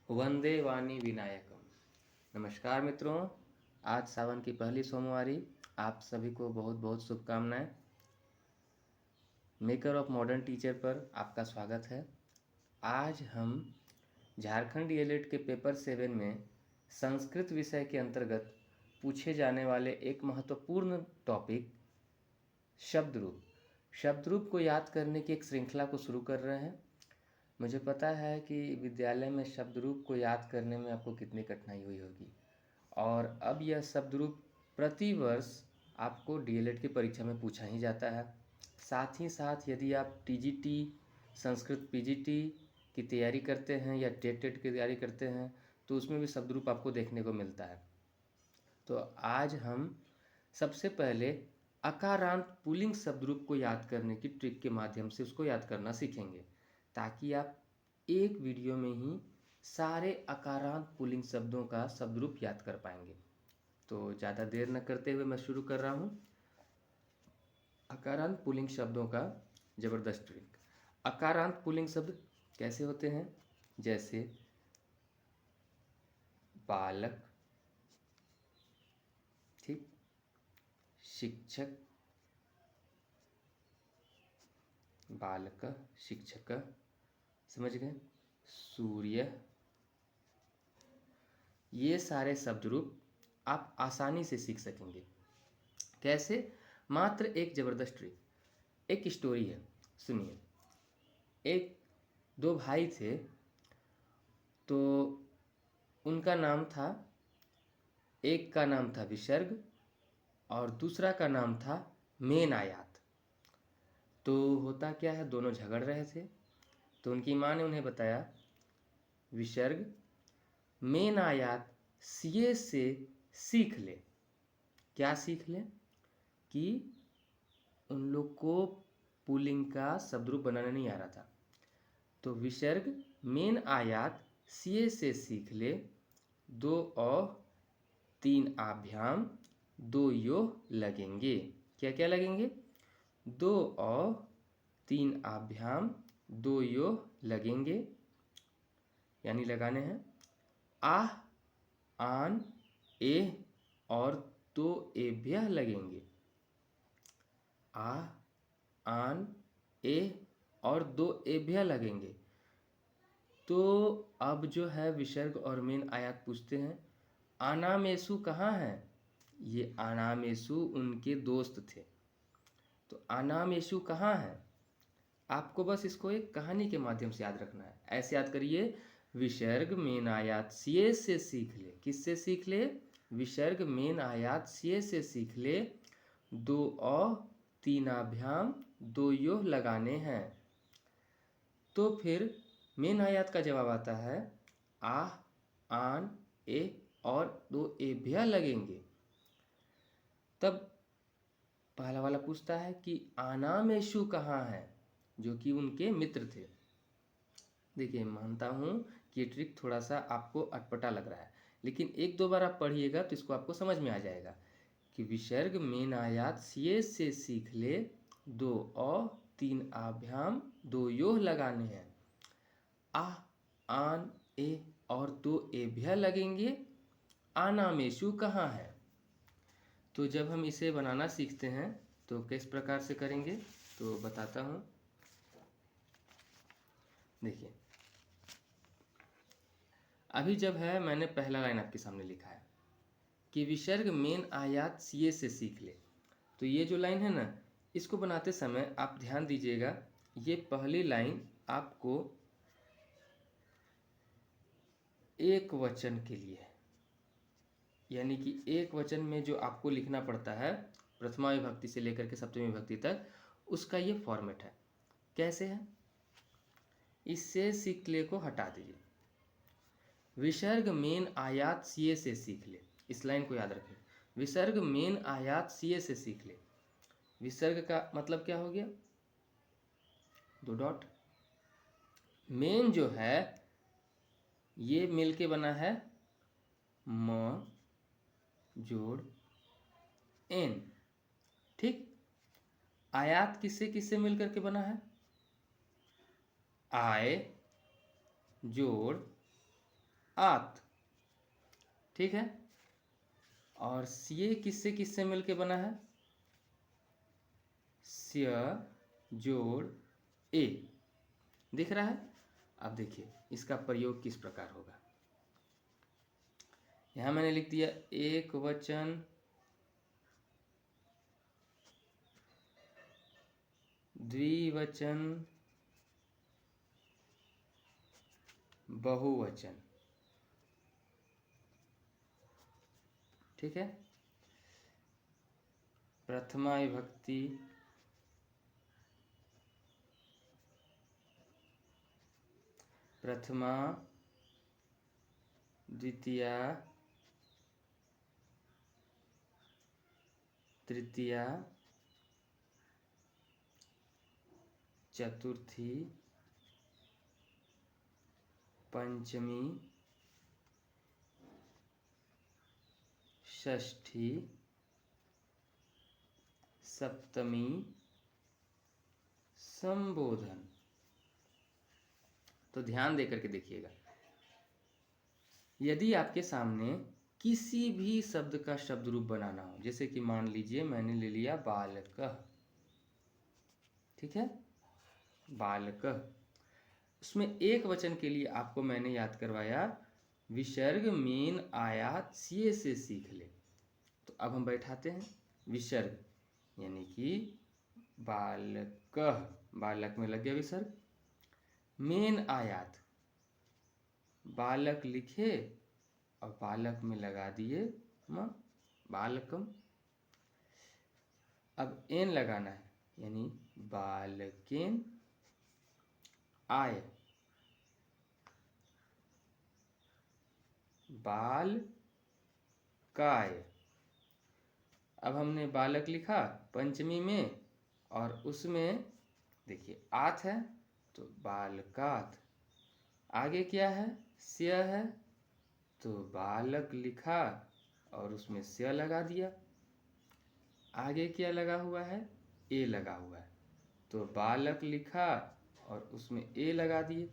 वंदे वाणी विनायकम। नमस्कार मित्रों, आज सावन की पहली सोमवारी। आप सभी को बहुत बहुत शुभकामनाएं। मेकर ऑफ मॉडर्न टीचर पर आपका स्वागत है। आज हम झारखंड डीएलएड के पेपर 7 में संस्कृत विषय के अंतर्गत पूछे जाने वाले एक महत्वपूर्ण टॉपिक शब्द रूप को याद करने की एक श्रृंखला को शुरू कर रहे हैं। मुझे पता है कि विद्यालय में शब्द रूप को याद करने में आपको कितनी कठिनाई हुई होगी, और अब यह शब्द रूप प्रति वर्ष आपको डीएलएड की परीक्षा में पूछा ही जाता है। साथ ही साथ यदि आप टीजीटी, संस्कृत पीजीटी की तैयारी करते हैं या टेट की तैयारी करते हैं तो उसमें भी शब्द रूप आपको देखने को मिलता है। तो आज हम सबसे पहले अकारांत पुल्लिंग शब्द रूप को याद करने की ट्रिक के माध्यम से उसको याद करना सीखेंगे, ताकि आप एक वीडियो में ही सारे अकारांत पुल्लिंग शब्दों का शब्द रूप याद कर पाएंगे। तो ज़्यादा देर न करते हुए मैं शुरू कर रहा हूँ अकारांत पुल्लिंग शब्दों का ज़बरदस्त ट्रिक। अकारांत पुल्लिंग शब्द कैसे होते हैं? जैसे बालक, ठीक, शिक्षक, बालक, शिक्षक, समझ गए, सूर्य। ये सारे शब्द रूप आप आसानी से सीख सकेंगे। कैसे? मात्र एक ज़बरदस्त ट्रिक। एक स्टोरी है, सुनिए। एक दो भाई थे, तो उनका नाम था, एक का नाम था विसर्ग और दूसरा का नाम था मेनआयात। तो होता क्या है, दोनों झगड़ रहे थे। तो उनकी माँ ने उन्हें बताया, विसर्ग मेनआयात सीए से सीख ले। क्या सीख ले? कि उन लोग को पुल्लिंग का शब्द रूप बनाना नहीं आ रहा था। तो विसर्ग मेन आयात सीए से सीख ले, 2 अ 3 आभ्याम 2 योह लगेंगे। क्या क्या लगेंगे? 2 अ 3 आभ्याम 2 योह लगेंगे, यानी लगाने हैं। आह, आन, एह और 2 एभ्य लगेंगे। आह, आन, एह और 2 एभ्य लगेंगे। तो अब जो है विसर्ग और मेन आयात पूछते हैं, आनामेसु कहाँ है? ये आनामेसु उनके दोस्त थे। तो आनामेसु कहाँ है? आपको बस इसको एक कहानी के माध्यम से याद रखना है। ऐसे याद करिए, विसर्ग मेन आयात सीए से सीख ले। किससे सीख ले? विसर्ग मेन आयात सीए से सीख ले, 2 अ 3 आभ्याम 2 योह लगाने हैं। तो फिर मेन आयात का जवाब आता है, आह, आन, ए और 2 एभ्य लगेंगे। तब पहला वाला पूछता है कि आनामेशु कहाँ है, जो कि उनके मित्र थे। देखिए, मानता हूँ कि ये ट्रिक थोड़ा सा आपको अटपटा लग रहा है, लेकिन एक दो बार आप पढ़िएगा तो इसको आपको समझ में आ जाएगा कि विसर्ग मेन आयात सीए से सीख ले, 2 अ 3 आभ्याम 2 योह लगाने हैं। आह, आन, ए और 2 एभ्य लगेंगे। आनामेशु कहाँ है? तो जब हम इसे बनाना सीखते हैं तो किस प्रकार से करेंगे, तो बताता हूँ। देखिए, अभी जब है, मैंने पहला लाइन आपके सामने लिखा है कि विसर्ग मेन आयात सीए से सीख ले। तो ये जो लाइन है ना, इसको बनाते समय आप ध्यान दीजिएगा, ये पहली लाइन आपको एक वचन के लिए है, यानी कि एक वचन में जो आपको लिखना पड़ता है प्रथमा विभक्ति से लेकर के सप्तमी विभक्ति तक, उसका ये फॉर्मेट है। कैसे है? इससे सीख ले को हटा दीजिए, विसर्ग मेन आयात सीए से सीख ले। इस लाइन को याद रखें, विसर्ग मेन आयात सीए से सीख ले। विसर्ग का मतलब क्या हो गया? 2 डॉट। मेन जो है ये मिलके बना है म जोड़ एन, ठीक। आयात किससे किससे मिलकर के बना है? आय जोड़ आत, ठीक है। और ये किससे किससे मिलके बना है? स्य जोड़ ए, दिख रहा है। अब देखिए इसका प्रयोग किस प्रकार होगा। यहां मैंने लिख दिया एक वचन द्विवचन बहुवचन, ठीक है। प्रथमा विभक्ति प्रथमा, द्वितीया, तृतीया, चतुर्थी, पंचमी, षष्ठी, सप्तमी, संबोधन। तो ध्यान देकर के देखिएगा, यदि आपके सामने किसी भी शब्द का शब्द रूप बनाना हो, जैसे कि मान लीजिए मैंने ले लिया बालकः, ठीक है, बालकः, उसमें एक वचन के लिए आपको मैंने याद करवाया विसर्ग मेन आयात सीए से सीख ले। तो अब हम बैठाते हैं विसर्ग, यानी कि बालकः, बालक में लग गया विसर्ग। मेन आयात, बालक लिखे और बालक में लगा दिए म, बालकम। अब एन लगाना है, यानी बालकेन आय, बाल काय। अब हमने बालक लिखा पंचमी में और उसमें देखिए आत है तो बालकात, आगे क्या है स्य है तो बालक लिखा और उसमें स्य लगा दिया, आगे क्या लगा हुआ है ए लगा हुआ है तो बालक लिखा और उसमें ए लगा दिए।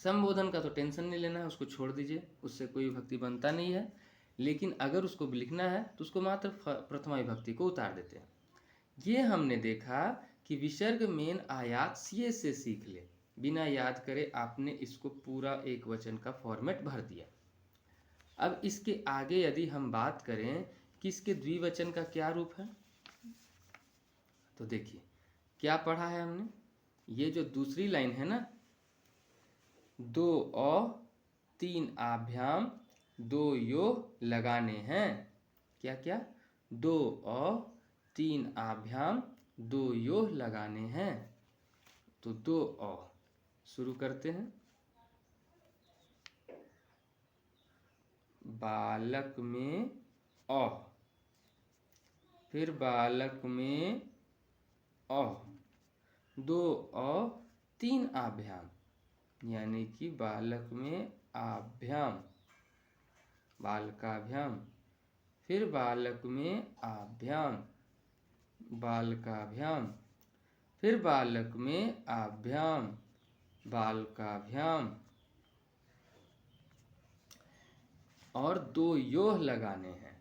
संबोधन का तो टेंशन नहीं लेना है, उसको छोड़ दीजिए, उससे कोई विभक्ति बनता नहीं है। लेकिन अगर उसको लिखना है तो उसको मात्र प्रथमा विभक्ति को उतार देते हैं। ये हमने देखा कि विसर्ग मेन आयात सीए से सीख ले, बिना याद करे आपने इसको पूरा एक वचन का फॉर्मेट भर दिया। अब इसके आगे यदि हम बात करें कि इसके द्विवचन का क्या रूप है, तो देखिए क्या पढ़ा है हमने, ये जो दूसरी लाइन है ना, दो अ तीन आभ्याम दो यो लगाने हैं, क्या क्या, दो अ तीन आभ्याम दो यो लगाने हैं। तो दो अ शुरू करते हैं, बालक में अ, फिर बालक में अ, दो अ तीन आभ्याम, यानी कि बालक में आभ्याम, बालकाभ्याम, फिर बालक में आभ्याम, बालकाभ्याम, फिर बालक में आभ्याम, बालकाभ्याम, और दो योह लगाने हैं,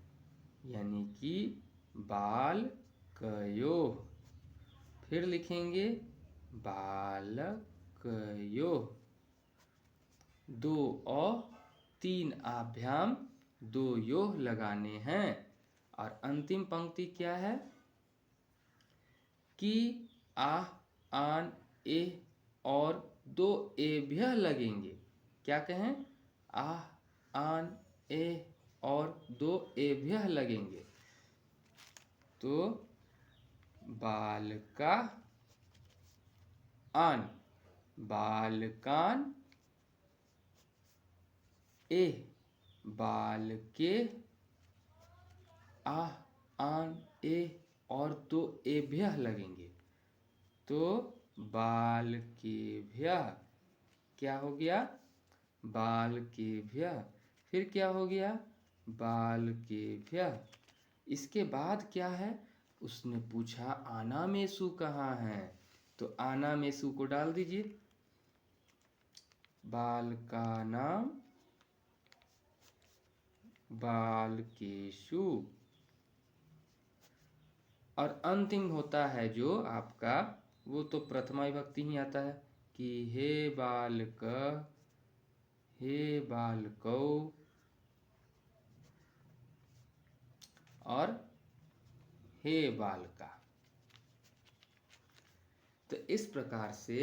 यानी कि बालकयोह। फिर लिखेंगे बालकयोह, दो अ तीन आभ्याम दो योह लगाने हैं। और अंतिम पंक्ति क्या है कि आह आन ए और दो एभ्य लगेंगे, क्या कहें, आह आन ए और दो एभ्य लगेंगे। तो बालका आन, बालकान ए, बालके, आह आन ए और दो एभ्य लगेंगे। तो बालकेभ्य, क्या हो गया, बालकेभ्य। फिर क्या हो गया, बालकेभ्य। इसके बाद क्या है, उसने पूछा आनामेसु कहाँ है, तो आनामेसु को डाल दीजिए, बाल का नाम बालकेषु। और अंतिम होता है जो आपका, वो तो प्रथमा विभक्ति ही आता है कि हे बालक, हे बालकौ और हे बालका। तो इस प्रकार से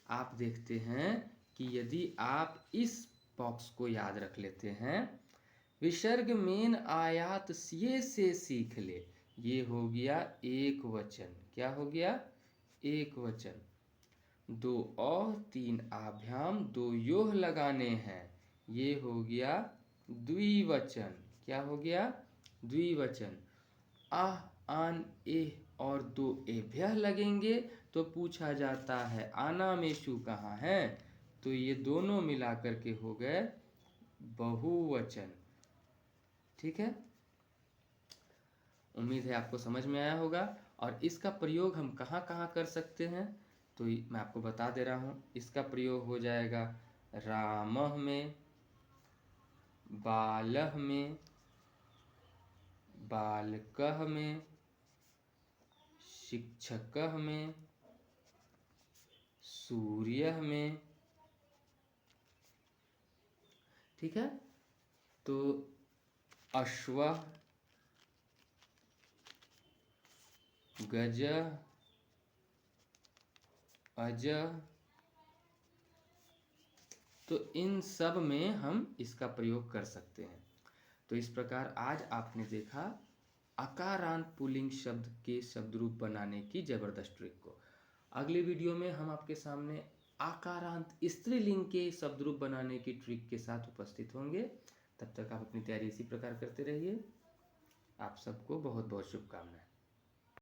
आप देखते हैं कि यदि आप इस बॉक्स को याद रख लेते हैं, विसर्ग मेन आयात सिए से सीख ले, ये हो गया एक वचन। क्या हो गया? एक वचन। दो और तीन आभ्याम दो योह लगाने हैं, ये हो गया द्विवचन। क्या हो गया? द्विवचन। आह, आन, एह और दो एभ्य लगेंगे तो पूछा जाता है आनामेषु कहाँ है, तो ये दोनों मिलाकर के हो गए बहुवचन। ठीक है, उम्मीद है आपको समझ में आया होगा। और इसका प्रयोग हम कहाँ कहाँ कर सकते हैं, तो मैं आपको बता दे रहा हूँ। इसका प्रयोग हो जाएगा रामः में, बालः में, बालकः में, शिक्षकः में, सूर्यः में। ठीक है, तो अश्वः, गजः, अजः, तो इन सब में हम इसका प्रयोग कर सकते हैं। तो इस प्रकार आज आपने देखा अकारांत पुल्लिंग शब्द के शब्द रूप बनाने की जबरदस्त ट्रिक को। अगले वीडियो में हम आपके सामने आकारांत स्त्रीलिंग के शब्द रूप बनाने की ट्रिक के साथ उपस्थित होंगे। तब तक आप अपनी तैयारी इसी प्रकार करते रहिए। आप सबको बहुत बहुत शुभकामनाएं।